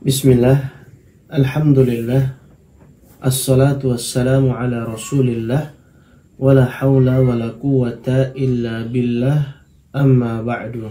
Bismillah, Alhamdulillah, assalatu wassalamu ala rasulillah, wala hawla wala quwata illa billah, amma ba'du.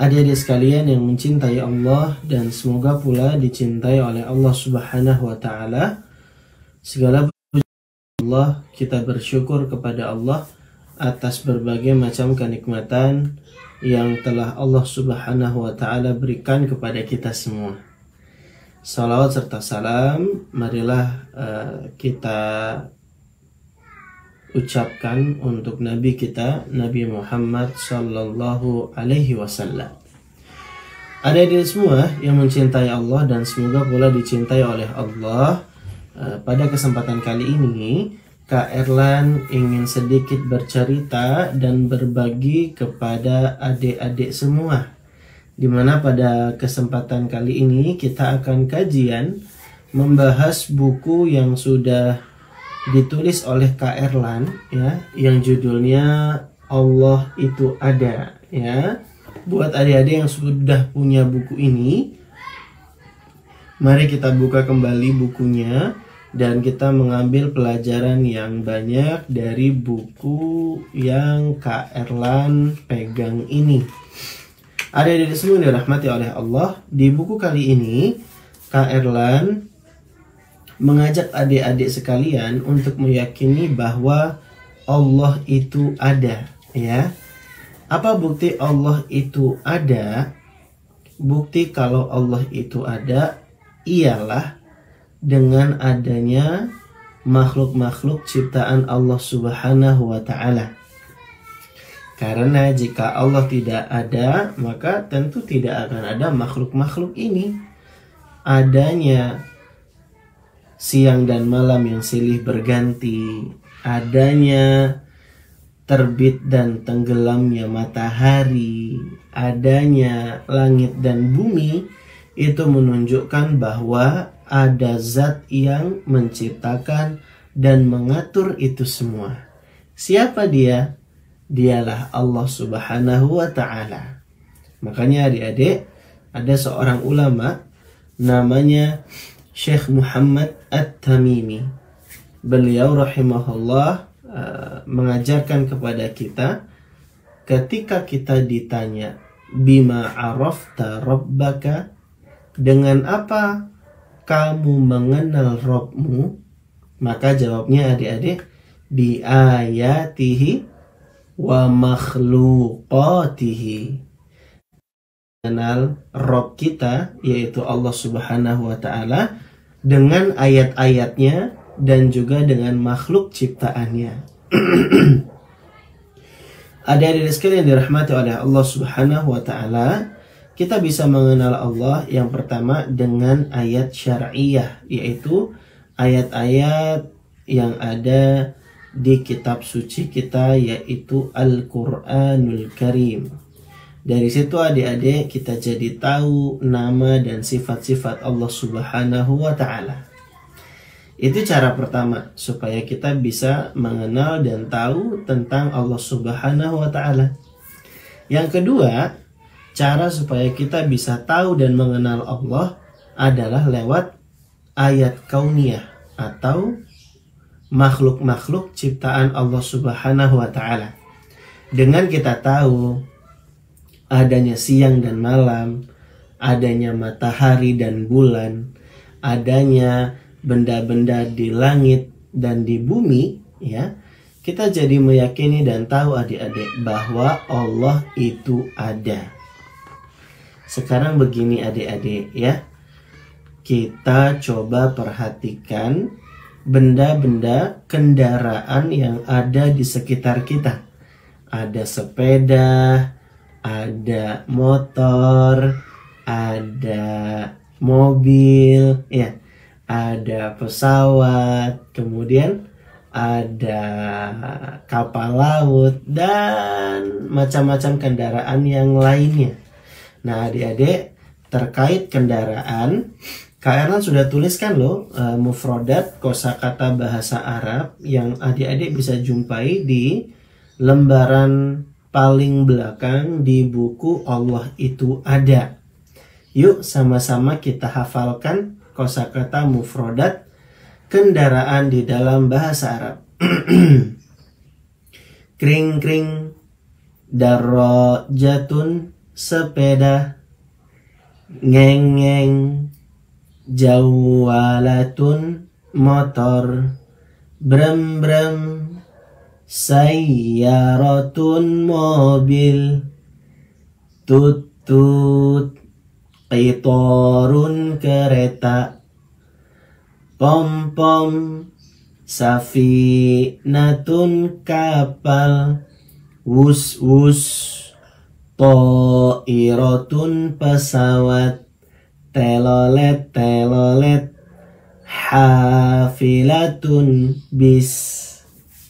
Adik-adik sekalian yang mencintai Allah dan semoga pula dicintai oleh Allah subhanahu wa ta'ala, segala puji Allah, kita bersyukur kepada Allah atas berbagai macam kenikmatan yang telah Allah subhanahu wa ta'ala berikan kepada kita semua. Salawat serta salam marilah kita ucapkan untuk Nabi kita, Nabi Muhammad sallallahu alaihi wasallam. Adik-adik semua yang mencintai Allah dan semoga pula dicintai oleh Allah, pada kesempatan kali ini Kak Erlan ingin sedikit bercerita dan berbagi kepada adik-adik semua, dimana pada kesempatan kali ini kita akan kajian membahas buku yang sudah ditulis oleh Kak Erlan, ya, yang judulnya Allah Itu Ada, ya. Buat adik-adik yang sudah punya buku ini, mari kita buka kembali bukunya dan kita mengambil pelajaran yang banyak dari buku yang Kak Erlan pegang ini. Adik-adik semua dirahmati oleh Allah, di buku kali ini Kak Erlan mengajak adik-adik sekalian untuk meyakini bahwa Allah itu ada, ya. Apa bukti Allah itu ada? Bukti kalau Allah itu ada ialah dengan adanya makhluk-makhluk ciptaan Allah subhanahu wa ta'ala. Karena jika Allah tidak ada, maka tentu tidak akan ada makhluk-makhluk ini. Adanya siang dan malam yang silih berganti, adanya terbit dan tenggelamnya matahari, adanya langit dan bumi, itu menunjukkan bahwa ada zat yang menciptakan dan mengatur itu semua. Siapa dia? Dialah Allah subhanahu wa ta'ala. Makanya adik-adik, ada seorang ulama namanya Syekh Muhammad At-Tamimi. Beliau rahimahullah mengajarkan kepada kita, ketika kita ditanya bima arafta rabbaka, dengan apa kamu mengenal Rabbmu, maka jawabnya adik-adik, bi ayatihi wa makhluqatihi. Mengenal Rabb kita, yaitu Allah subhanahu wa ta'ala, dengan ayat-ayatnya dan juga dengan makhluk ciptaannya. Adik-adik sekalian dirahmati oleh Allah subhanahu wa ta'ala, kita bisa mengenal Allah yang pertama dengan ayat syar'iyah, yaitu ayat-ayat yang ada di kitab suci kita, yaitu Al-Quranul Karim. Dari situ adik-adik kita jadi tahu nama dan sifat-sifat Allah subhanahu wa ta'ala. Itu cara pertama supaya kita bisa mengenal dan tahu tentang Allah subhanahu wa ta'ala. Yang kedua, cara supaya kita bisa tahu dan mengenal Allah adalah lewat ayat kauniyah atau makhluk-makhluk ciptaan Allah subhanahu wa ta'ala. Dengan kita tahu adanya siang dan malam, adanya matahari dan bulan, adanya benda-benda di langit dan di bumi, ya, kita jadi meyakini dan tahu adik-adik bahwa Allah itu ada. Sekarang begini adik-adik, ya, kita coba perhatikan benda-benda kendaraan yang ada di sekitar kita. Ada sepeda, ada motor, ada mobil, ya, ada pesawat, kemudian ada kapal laut dan macam-macam kendaraan yang lainnya. Nah adik-adik, terkait kendaraan, Kak Erlan sudah tuliskan loh mufrodat kosakata bahasa Arab yang adik-adik bisa jumpai di lembaran paling belakang di buku Allah Itu Ada. Yuk sama-sama kita hafalkan kosakata mufrodat kendaraan di dalam bahasa Arab. Kring-kring, darajatun, sepeda. Ngeng-ngeng, jawalatun, motor. Brem-brem, sayyaratun, mobil. Tut-tut, qitarun, kereta. Pom-pom, safinatun, kapal. Wus-wus, ta'iratun, pesawat. Telolet, telolet, hafilatun, bis.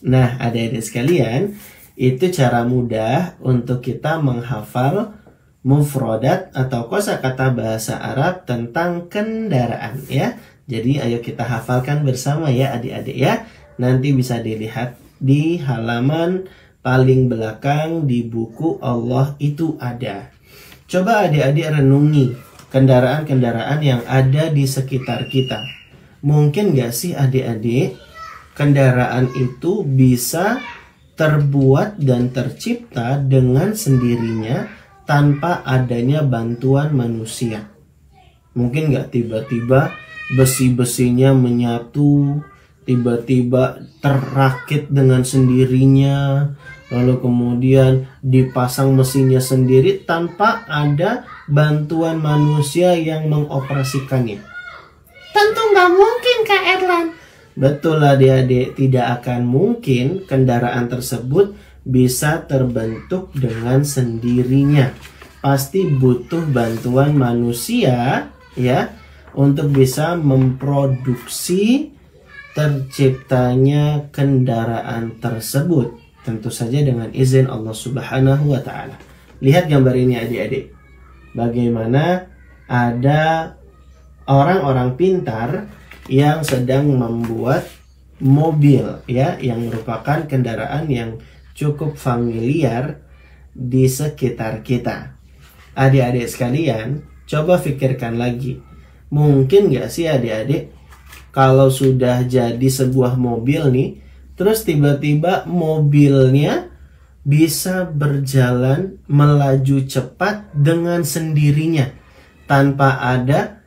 Nah, adik-adik sekalian, itu cara mudah untuk kita menghafal mufrodat atau kosakata bahasa Arab tentang kendaraan ya. Jadi ayo kita hafalkan bersama ya adik-adik ya. Nanti bisa dilihat di halaman paling belakang di buku Allah itu ada. Coba adik-adik renungi kendaraan-kendaraan yang ada di sekitar kita. Mungkin gak sih adik-adik kendaraan itu bisa terbuat dan tercipta dengan sendirinya tanpa adanya bantuan manusia? Mungkin gak tiba-tiba besi-besinya menyatu, tiba-tiba terrakit dengan sendirinya, lalu kemudian dipasang mesinnya sendiri tanpa ada bantuan manusia yang mengoperasikannya. Tentu nggak mungkin, Kak Erlan. Betul adik-adik, tidak akan mungkin kendaraan tersebut bisa terbentuk dengan sendirinya. Pasti butuh bantuan manusia ya untuk bisa memproduksi terciptanya kendaraan tersebut. Tentu saja dengan izin Allah Subhanahu wa Ta'ala. Lihat gambar ini adik-adik. Bagaimana ada orang-orang pintar yang sedang membuat mobil ya, yang merupakan kendaraan yang cukup familiar di sekitar kita. Adik-adik sekalian, coba pikirkan lagi. Mungkin gak sih adik-adik kalau sudah jadi sebuah mobil nih, terus tiba-tiba mobilnya bisa berjalan melaju cepat dengan sendirinya tanpa ada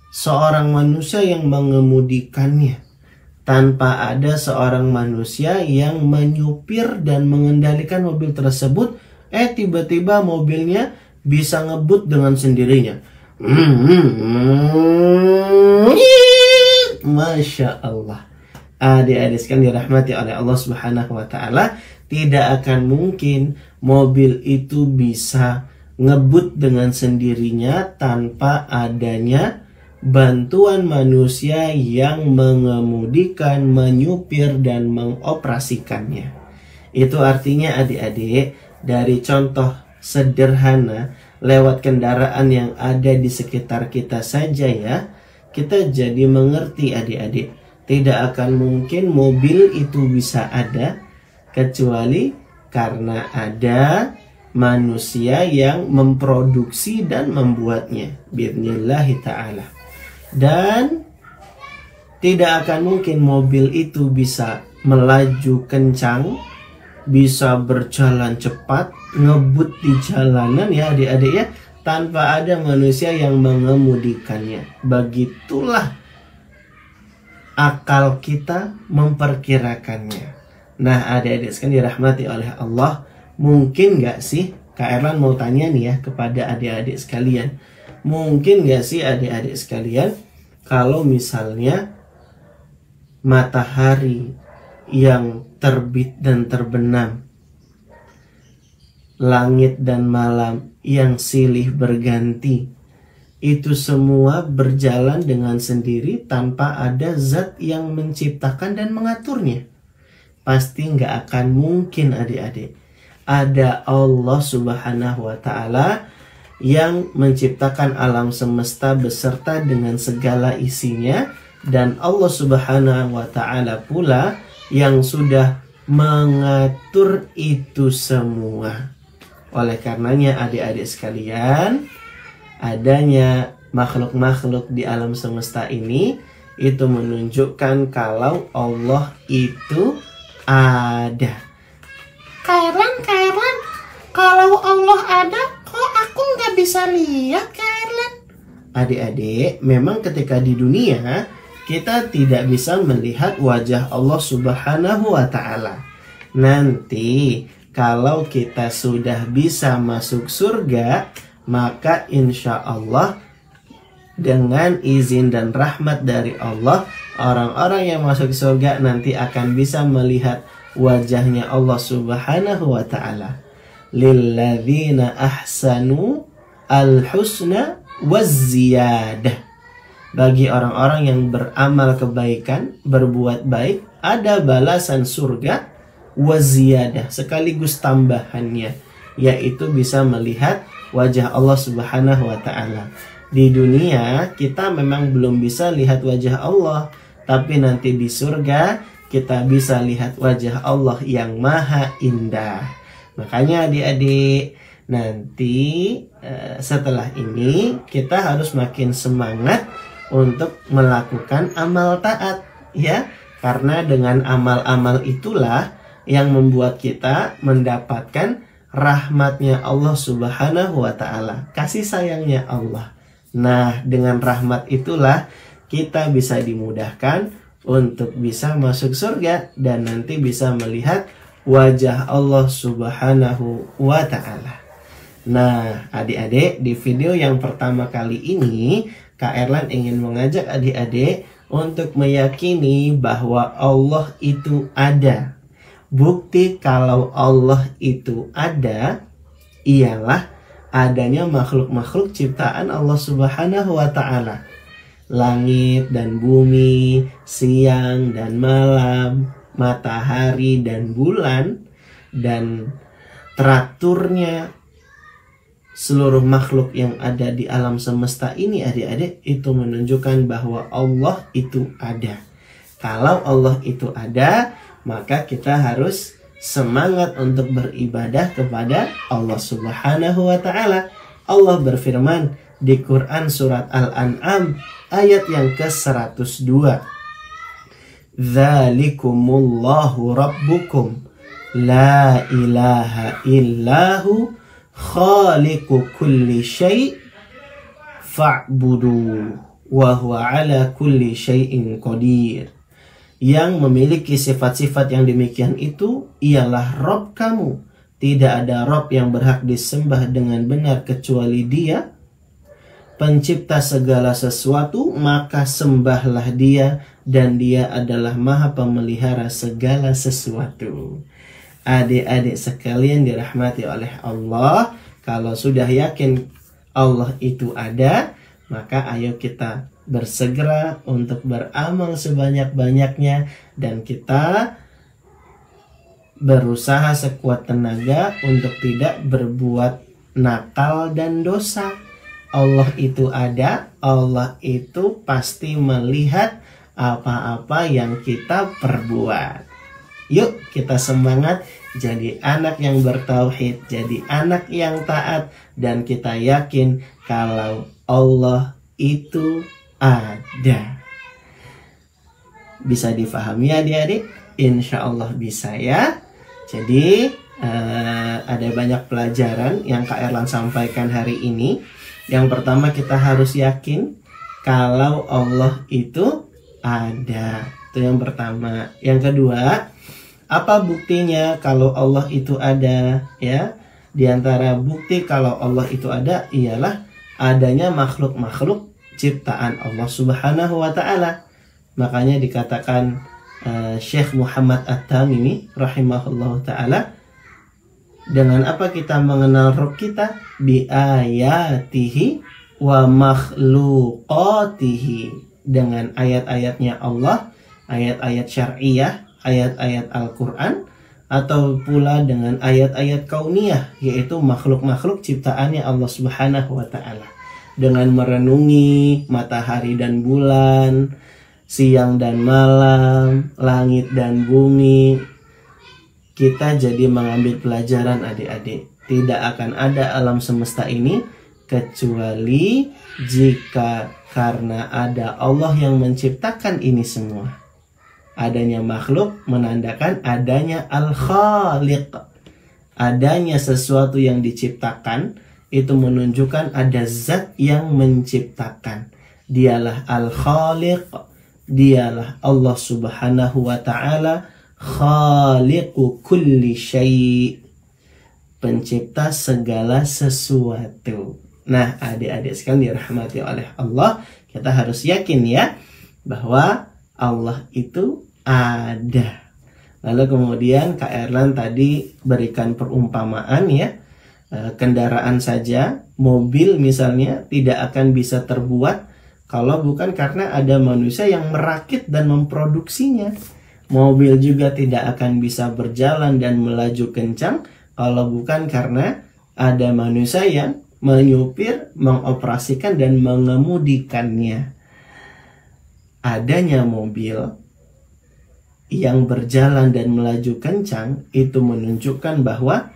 seorang manusia yang mengemudikannya, tanpa ada seorang manusia yang menyupir dan mengendalikan mobil tersebut. Tiba-tiba mobilnya bisa ngebut dengan sendirinya. Masya Allah. Adik-adik sekalian dirahmati oleh Allah Subhanahu wa Ta'ala, tidak akan mungkin mobil itu bisa ngebut dengan sendirinya tanpa adanya bantuan manusia yang mengemudikan, menyupir, dan mengoperasikannya. Itu artinya adik-adik, dari contoh sederhana lewat kendaraan yang ada di sekitar kita saja ya, kita jadi mengerti adik-adik, tidak akan mungkin mobil itu bisa ada kecuali karena ada manusia yang memproduksi dan membuatnya. Bismillahi ta'ala. Dan tidak akan mungkin mobil itu bisa melaju kencang, bisa berjalan cepat, ngebut di jalanan ya adik-adik ya, tanpa ada manusia yang mengemudikannya. Begitulah akal kita memperkirakannya. Nah adik-adik sekalian dirahmati oleh Allah, mungkin gak sih, Kak Erlan mau tanya nih ya kepada adik-adik sekalian, mungkin gak sih adik-adik sekalian kalau misalnya matahari yang terbit dan terbenam, langit dan malam yang silih berganti, itu semua berjalan dengan sendiri tanpa ada zat yang menciptakan dan mengaturnya? Pasti nggak akan mungkin adik-adik. Ada Allah Subhanahu wa Ta'ala yang menciptakan alam semesta beserta dengan segala isinya, dan Allah Subhanahu wa Ta'ala pula yang sudah mengatur itu semua. Oleh karenanya adik-adik sekalian, adanya makhluk-makhluk di alam semesta ini itu menunjukkan kalau Allah itu ada. Kak Erlan, kalau Allah ada, kok aku nggak bisa lihat, Kak Erlan? Adik-adik, memang ketika di dunia kita tidak bisa melihat wajah Allah Subhanahu wa Ta'ala. Nanti kalau kita sudah bisa masuk surga, maka insya Allah dengan izin dan rahmat dari Allah, orang-orang yang masuk surga nanti akan bisa melihat wajahnya Allah Subhanahu wa Ta'ala. Lilladzina ahsanu al-husna waz-ziyadah. Bagi orang-orang yang beramal kebaikan, berbuat baik, ada balasan surga waz-ziyadah, sekaligus tambahannya, yaitu bisa melihat wajah Allah Subhanahu wa Ta'ala. Di dunia kita memang belum bisa lihat wajah Allah, tapi nanti di surga kita bisa lihat wajah Allah yang maha indah. Makanya adik-adik, nanti setelah ini kita harus makin semangat untuk melakukan amal taat, ya, karena dengan amal-amal itulah yang membuat kita mendapatkan rahmatnya Allah Subhanahu wa Ta'ala, kasih sayangnya Allah. Nah, dengan rahmat itulah kita bisa dimudahkan untuk bisa masuk surga dan nanti bisa melihat wajah Allah Subhanahu wa Ta'ala. Nah, adik-adik, di video yang pertama kali ini Kak Erlan ingin mengajak adik-adik untuk meyakini bahwa Allah itu ada. Bukti kalau Allah itu ada ialah adanya makhluk-makhluk ciptaan Allah Subhanahu wa Ta'ala. Langit dan bumi, siang dan malam, matahari dan bulan, dan teraturnya seluruh makhluk yang ada di alam semesta ini, adik-adik, itu menunjukkan bahwa Allah itu ada. Kalau Allah itu ada, maka kita harus semangat untuk beribadah kepada Allah Subhanahu wa Ta'ala. Allah berfirman di Quran surat Al-An'am ayat yang ke-102. Dzalikumullahu rabbukum la ilaha illahu khaliqu kulli syai' fa'budu wa huwa ala kulli syai'in qadir. Yang memiliki sifat-sifat yang demikian itu ialah Rabb kamu. Tidak ada Rabb yang berhak disembah dengan benar kecuali Dia, pencipta segala sesuatu, maka sembahlah Dia, dan Dia adalah Maha Pemelihara segala sesuatu. Adik-adik sekalian dirahmati oleh Allah, kalau sudah yakin Allah itu ada, maka ayo kita bersegera untuk beramal sebanyak-banyaknya dan kita berusaha sekuat tenaga untuk tidak berbuat nakal dan dosa. Allah itu ada, Allah itu pasti melihat apa-apa yang kita perbuat. Yuk kita semangat jadi anak yang bertauhid, jadi anak yang taat, dan kita yakin kalau Allah itu ada. Bisa difahami adik-adik? Insya Allah bisa ya. Jadi ada banyak pelajaran yang Kak Erlan sampaikan hari ini. Yang pertama, kita harus yakin kalau Allah itu ada. Itu yang pertama. Yang kedua, apa buktinya kalau Allah itu ada? Ya, di antara bukti kalau Allah itu ada ialah adanya makhluk-makhluk ciptaan Allah Subhanahu wa Ta'ala. Makanya dikatakan Syekh Muhammad At-Tamimi rahimahullah ta'ala, dengan apa kita mengenal Rabb kita? Bi ayatihi wa makhluqatihi, dengan ayat-ayatnya Allah, ayat-ayat syar'iyah, ayat-ayat Al-Quran, atau pula dengan ayat-ayat kauniyah, yaitu makhluk-makhluk ciptaannya Allah Subhanahu wa Ta'ala. Dengan merenungi matahari dan bulan, siang dan malam, langit dan bumi, kita jadi mengambil pelajaran adik-adik. Tidak akan ada alam semesta ini kecuali jika karena ada Allah yang menciptakan ini semua. Adanya makhluk menandakan adanya Al-Khaliq. Adanya sesuatu yang diciptakan itu menunjukkan ada zat yang menciptakan. Dialah Al-Khaliq, dialah Allah Subhanahu wa ta'ala, khaliqu kulli syai', pencipta segala sesuatu. Nah, adik-adik sekalian dirahmati oleh Allah, kita harus yakin ya bahwa Allah itu ada. Lalu kemudian Kak Erlan tadi berikan perumpamaan ya, kendaraan saja, mobil misalnya tidak akan bisa terbuat kalau bukan karena ada manusia yang merakit dan memproduksinya. Mobil juga tidak akan bisa berjalan dan melaju kencang kalau bukan karena ada manusia yang menyupir, mengoperasikan dan mengemudikannya. Adanya mobil yang berjalan dan melaju kencang itu menunjukkan bahwa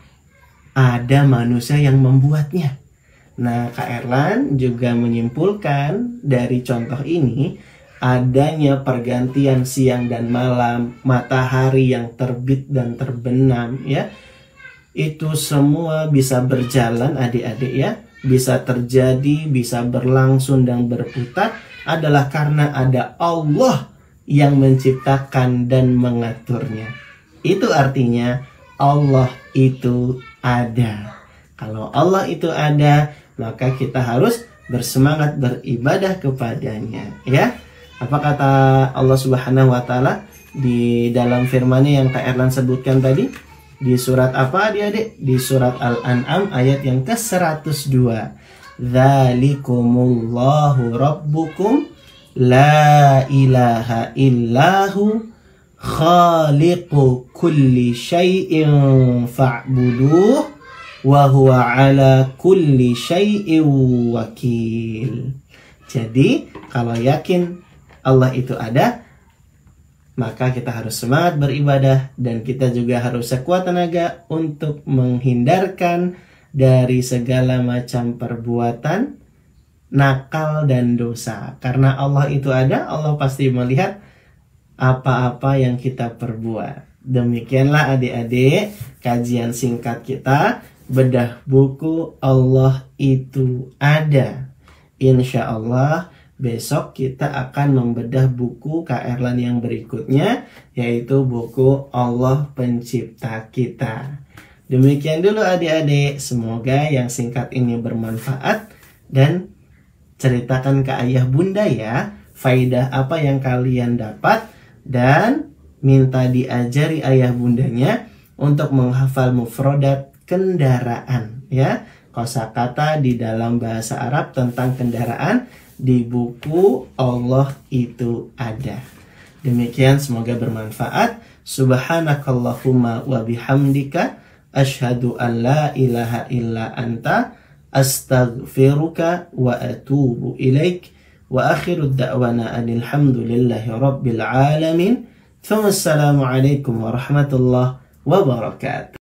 ada manusia yang membuatnya. Nah, Kak Erlan juga menyimpulkan dari contoh ini adanya pergantian siang dan malam, matahari yang terbit dan terbenam ya. Itu semua bisa berjalan adik-adik ya, bisa terjadi, bisa berlangsung dan berputar adalah karena ada Allah yang menciptakan dan mengaturnya. Itu artinya Allah itu ada. Kalau Allah itu ada, maka kita harus bersemangat beribadah kepadanya ya. Apa kata Allah Subhanahu wa ta'ala di dalam firman-Nya yang Kak Erlan sebutkan tadi? Di surat apa adik-adik? Di surat Al-An'am ayat yang ke-102. Dzalikumullahu rabbukum la ilaha illahu khaliqu kulli syai'in fa'buduh wa huwa ala kulli syai'in wakil. Jadi kalau yakin Allah itu ada, maka kita harus semangat beribadah dan kita juga harus sekuat tenaga untuk menghindarkan dari segala macam perbuatan nakal dan dosa. Karena Allah itu ada, Allah pasti melihat apa-apa yang kita perbuat. Demikianlah adik-adik kajian singkat kita bedah buku Allah itu ada. Insya Allah besok kita akan membedah buku Kak Erlan yang berikutnya, yaitu buku Allah Pencipta Kita. Demikian dulu adik-adik, semoga yang singkat ini bermanfaat dan ceritakan ke ayah bunda ya, faidah apa yang kalian dapat dan minta diajari ayah bundanya untuk menghafal mufrodat kendaraan ya, kosakata di dalam bahasa Arab tentang kendaraan di buku Allah itu ada. Demikian, semoga bermanfaat. Subhanakallahumma wa bihamdika asyhadu an la ilaha illa anta astaghfiruka wa atubu ilaik. Wa akhiru da'wana anil hamdulillahi rabbil alamin. Assalamualaikum warahmatullahi wabarakatuh.